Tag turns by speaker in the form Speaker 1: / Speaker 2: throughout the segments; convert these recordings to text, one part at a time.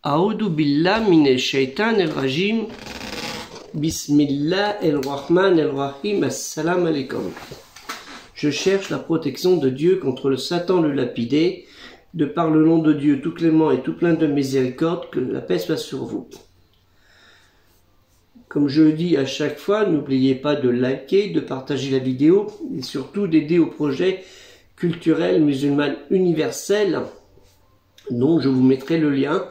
Speaker 1: A'udhu billah minash shaitanir rajim. Bismillahir-Rahmanir-Rahim. Assalamu alaikum. Je cherche la protection de Dieu contre le Satan le lapidé, de par le nom de Dieu tout clément et tout plein de miséricorde, que la paix soit sur vous. Comme je le dis à chaque fois, n'oubliez pas de liker, de partager la vidéo et surtout d'aider au projet culturel musulman universel, dont je vous mettrai le lien,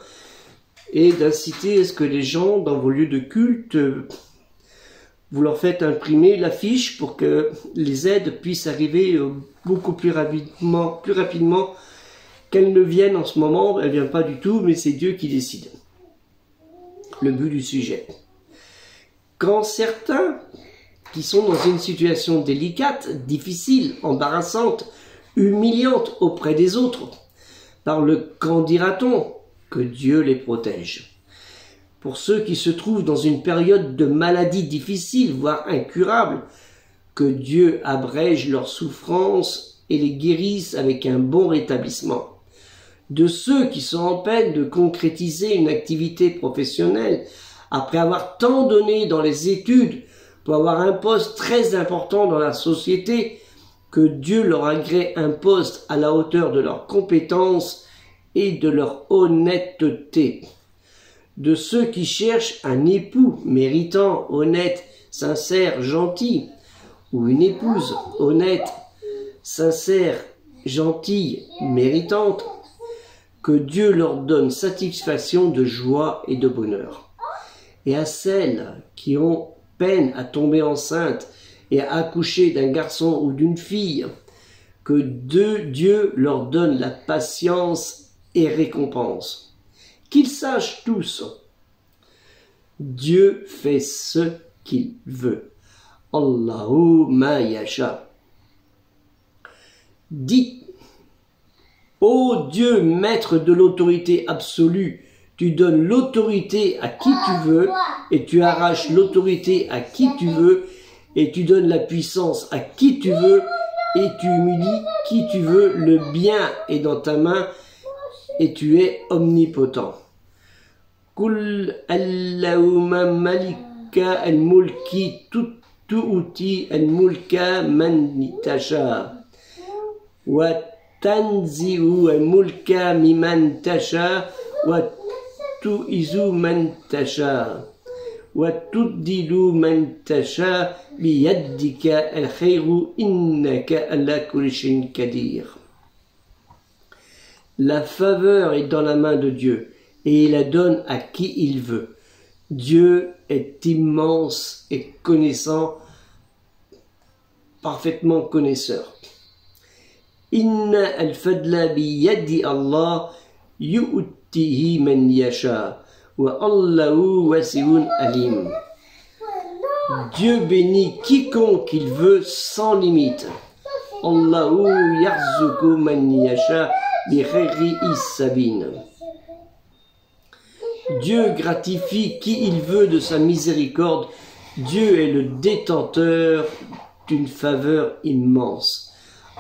Speaker 1: et d'inciter à ce que les gens dans vos lieux de culte, vous leur faites imprimer l'affiche pour que les aides puissent arriver beaucoup plus rapidement qu'elles ne viennent en ce moment. Elles ne viennent pas du tout, mais c'est Dieu qui décide. Le but du sujet. Quand certains qui sont dans une situation délicate, difficile, embarrassante, humiliante auprès des autres, parlent qu'en dira-t-on, que Dieu les protège. Pour ceux qui se trouvent dans une période de maladie difficile, voire incurable, que Dieu abrège leurs souffrances et les guérisse avec un bon rétablissement. De ceux qui sont en peine de concrétiser une activité professionnelle, après avoir tant donné dans les études pour avoir un poste très important dans la société, que Dieu leur agrée un poste à la hauteur de leurs compétences et de leur honnêteté. De ceux qui cherchent un époux méritant, honnête, sincère, gentil, ou une épouse honnête, sincère, gentille, méritante, que Dieu leur donne satisfaction de joie et de bonheur. Et à celles qui ont peine à tomber enceinte et à accoucher d'un garçon ou d'une fille, que Dieu leur donne la patience et récompense. Qu'ils sachent tous, Dieu fait ce qu'il veut. Allahu ma yasha. Dites, ô Dieu, maître de l'autorité absolue, tu donnes l'autorité à qui tu veux, et tu arraches l'autorité à qui tu veux, et tu donnes la puissance à qui tu veux, et tu humilies qui tu veux, le bien est dans ta main, et tu es omnipotent. Kul Allahumma malika al-mulki tu'uti al-mulka man tasha wa tanzi'u al-mulka miman tasha wa tu'izu man tasha wa tuddilu man tasha biyaddika al-khayru innaka ala kulli shay'in qadir. La faveur est dans la main de Dieu, et il la donne à qui il veut. Dieu est immense et connaissant, parfaitement connaisseur. Inna al-fadla biyadi Allah yu'tihi man yasha, wa Allahu wasi'un alim. Dieu bénit quiconque il veut sans limite. Allahu yarzuqu man yasha. Dieu gratifie qui il veut de sa miséricorde. Dieu est le détenteur d'une faveur immense.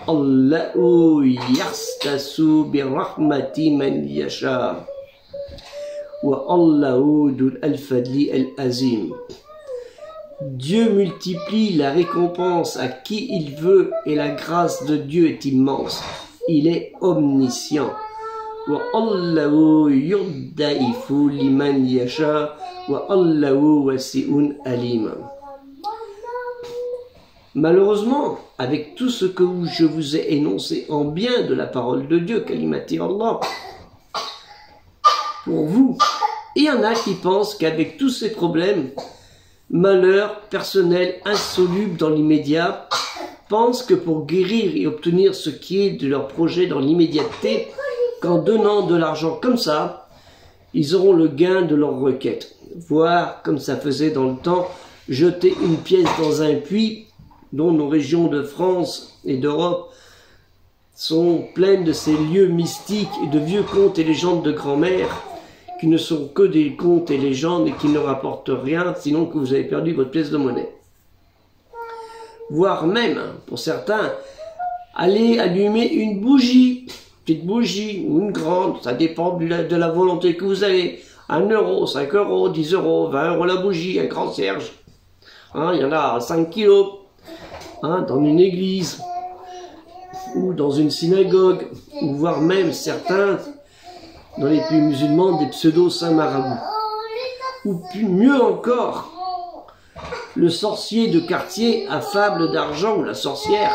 Speaker 1: Allahu yastasu bi rahmati man yasha wa Allahu dul al-fadli al-azim. Dieu multiplie la récompense à qui il veut et la grâce de Dieu est immense. Il est omniscient. Wa Allahu yudaifu liman yasha wa Allahu wasi'un alim. Malheureusement, avec tout ce que je vous ai énoncé en bien de la parole de Dieu, kalimati Allah, pour vous, il y en a qui pensent qu'avec tous ces problèmes, malheurs personnels insolubles dans l'immédiat, pensent que pour guérir et obtenir ce qui est de leur projet dans l'immédiateté, qu'en donnant de l'argent comme ça, ils auront le gain de leur requête. Voire, comme ça faisait dans le temps, jeter une pièce dans un puits, dont nos régions de France et d'Europe sont pleines de ces lieux mystiques et de vieux contes et légendes de grand-mère, qui ne sont que des contes et légendes et qui ne rapportent rien, sinon que vous avez perdu votre pièce de monnaie. Voire même, pour certains, aller allumer une bougie petite bougie ou une grande, ça dépend de la volonté que vous avez. 1 euro, 5 euros, 10 euros, 20 euros la bougie, un grand cierge. Hein, il y en a à 5 kilos. Hein, dans une église ou dans une synagogue, ou voire même certains, dans les pays musulmans, des pseudo-saints marabouts. Ou mieux encore, le sorcier de quartier affable d'argent ou la sorcière,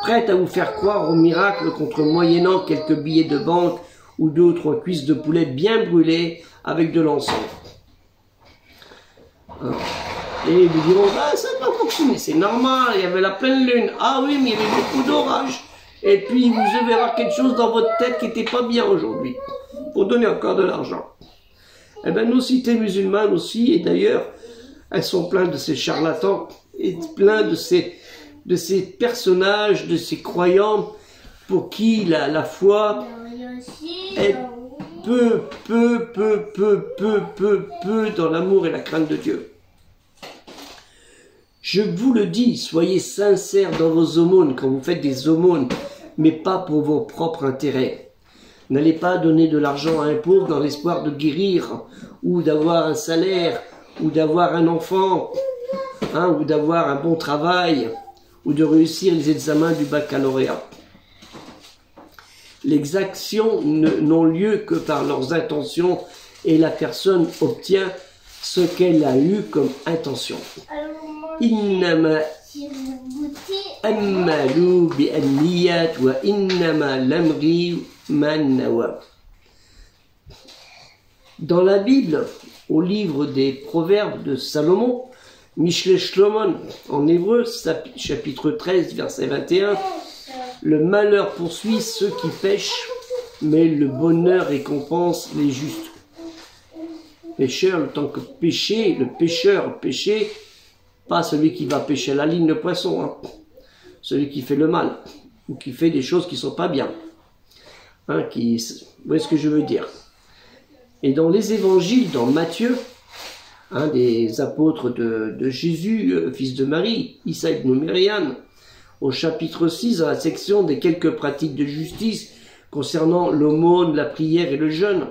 Speaker 1: prête à vous faire croire au miracle contre moyennant quelques billets de banque ou 2 ou 3 cuisses de poulet bien brûlées avec de l'encens. Et vous diront, bah, ça n'a pas fonctionné, c'est normal, il y avait la pleine lune. Ah oui, mais il y avait beaucoup d'orage. Et puis vous devez avoir quelque chose dans votre tête qui n'était pas bien aujourd'hui, pour donner encore de l'argent. Eh bien, nos cités musulmanes aussi, et d'ailleurs, elles sont pleines de ces charlatans, et plein de ces personnages, de ces croyants, pour qui la foi est peu dans l'amour et la crainte de Dieu. Je vous le dis, soyez sincères dans vos aumônes quand vous faites des aumônes, mais pas pour vos propres intérêts. N'allez pas donner de l'argent à un pauvre dans l'espoir de guérir, ou d'avoir un salaire, ou d'avoir un enfant, hein, ou d'avoir un bon travail, ou de réussir les examens du baccalauréat. Les actions n'ont lieu que par leurs intentions et la personne obtient ce qu'elle a eu comme intention. Innama ammalu bi'anniyat wa innama lamri man nawa. Dans la Bible, au livre des Proverbes de Salomon, Mishle Shlomon en hébreu, chapitre 13, verset 21, le malheur poursuit ceux qui pêchent, mais le bonheur récompense les justes. Pêcheur, le temps que pêcher, le pêcheur pêcher, pas celui qui va pêcher la ligne de poisson, hein. Celui qui fait le mal, ou qui fait des choses qui ne sont pas bien. Hein, vous voyez ce que je veux dire. Et dans les évangiles, dans Matthieu, un des apôtres de Jésus, fils de Marie, Issa ibn Myriam, au chapitre 6, dans la section des quelques pratiques de justice concernant l'aumône, la prière et le jeûne,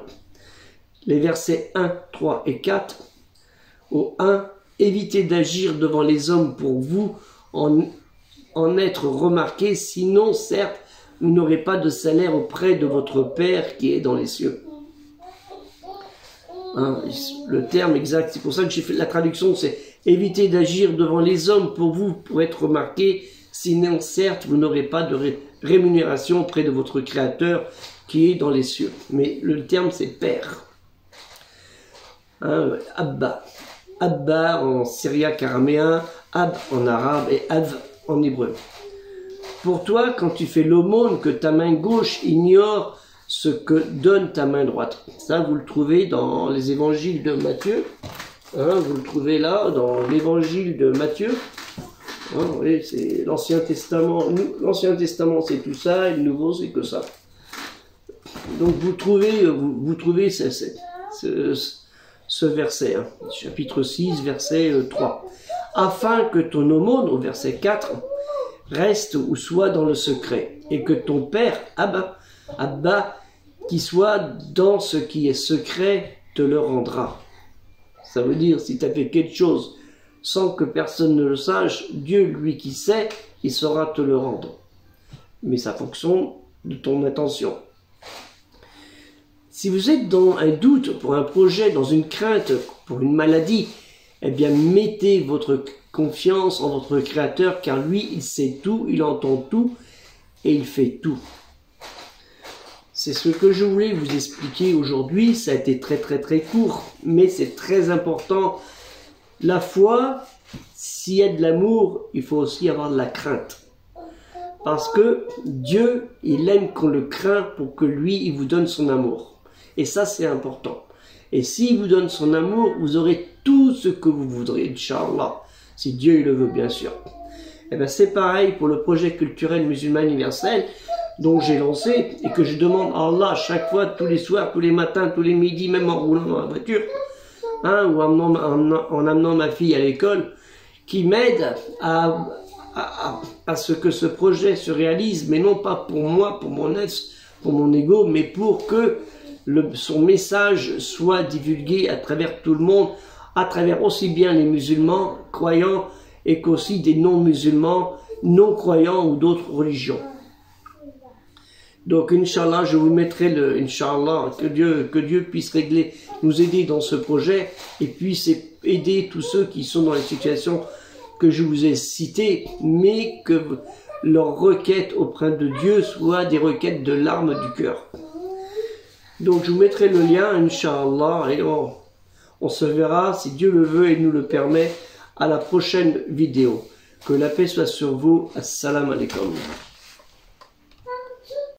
Speaker 1: les versets 1, 3 et 4, au 1, évitez d'agir devant les hommes pour vous en être remarqué, sinon, certes, vous n'aurez pas de salaire auprès de votre Père qui est dans les cieux. Hein, le terme exact, c'est pour ça que j'ai fait la traduction, c'est évitez d'agir devant les hommes pour vous, pour être remarqué, sinon, certes, vous n'aurez pas de rémunération auprès de votre Créateur qui est dans les cieux. Mais le terme, c'est Père. Hein, Abba. Abba en syriaque araméen, Ab en arabe et Av en hébreu. Pour toi, quand tu fais l'aumône, que ta main gauche ignore ce que donne ta main droite. Ça, vous le trouvez dans les évangiles de Matthieu. Hein, vous le trouvez là, dans l'évangile de Matthieu. Hein, oui, c'est l'Ancien Testament. L'Ancien Testament, c'est tout ça, et le Nouveau, c'est que ça. Donc, vous trouvez ce verset, hein, chapitre 6, verset 3. Afin que ton aumône, au verset 4, reste ou soit dans le secret, et que ton Père, Abba, qui soit dans ce qui est secret, te le rendra. Ça veut dire, si tu as fait quelque chose sans que personne ne le sache, Dieu, lui qui sait, il saura te le rendre. Mais ça fonction de ton intention. Si vous êtes dans un doute pour un projet, dans une crainte pour une maladie, eh bien mettez votre confiance en votre Créateur, car lui, il sait tout, il entend tout et il fait tout. C'est ce que je voulais vous expliquer aujourd'hui. Ça a été très court, mais c'est très important. La foi, s'il y a de l'amour, il faut aussi avoir de la crainte. Parce que Dieu, il aime qu'on le craint pour que lui, il vous donne son amour. Et ça, c'est important. Et s'il vous donne son amour, vous aurez tout ce que vous voudrez, Inch'Allah. Si Dieu il le veut, bien sûr. Et bien, c'est pareil pour le projet culturel musulman universel dont j'ai lancé et que je demande à Allah chaque fois, tous les soirs, tous les matins, tous les midis, même en roulant dans la voiture, hein, ou en amenant ma fille à l'école, qui m'aide à ce que ce projet se réalise, mais non pas pour moi, pour pour mon ego, mais pour que son message soit divulgué à travers tout le monde, à travers aussi bien les musulmans croyants et qu'aussi des non-musulmans, non-croyants ou d'autres religions. Donc, Inch'Allah, je vous mettrai le Inch'Allah, que Dieu puisse nous aider dans ce projet et puisse aider tous ceux qui sont dans les situations que je vous ai citées, mais que leurs requêtes auprès de Dieu soient des requêtes de larmes du cœur. Donc, je vous mettrai le lien, Inch'Allah, et on se verra, si Dieu le veut et nous le permet, à la prochaine vidéo. Que la paix soit sur vous. Assalamu alaikum.